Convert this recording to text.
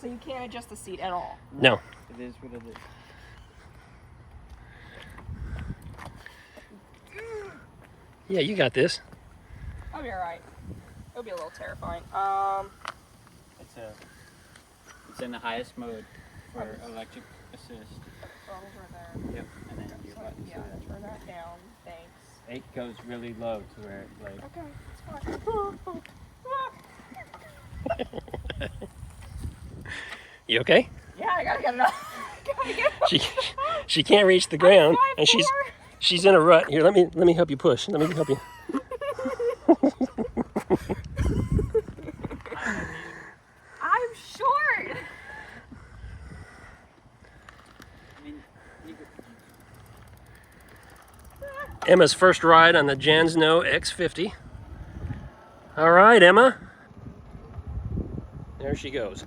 So you can't adjust the seat at all? No. It is what it is. Yeah, you got this. I'll be alright. It'll be a little terrifying. It's in the highest mode for electric assist. Throttles are there. Yep. And then your So, buttons yeah, are there. turn that down. Thanks. It goes really low to where it, like. Okay, it's fine. You okay? Yeah, I gotta get it up. She can't reach the ground, and she's in a rut. Here, let me help you push. Let me help you. I'm short. I mean, you could, Emma's first ride on the JANSNO X-50. All right, Emma. There she goes.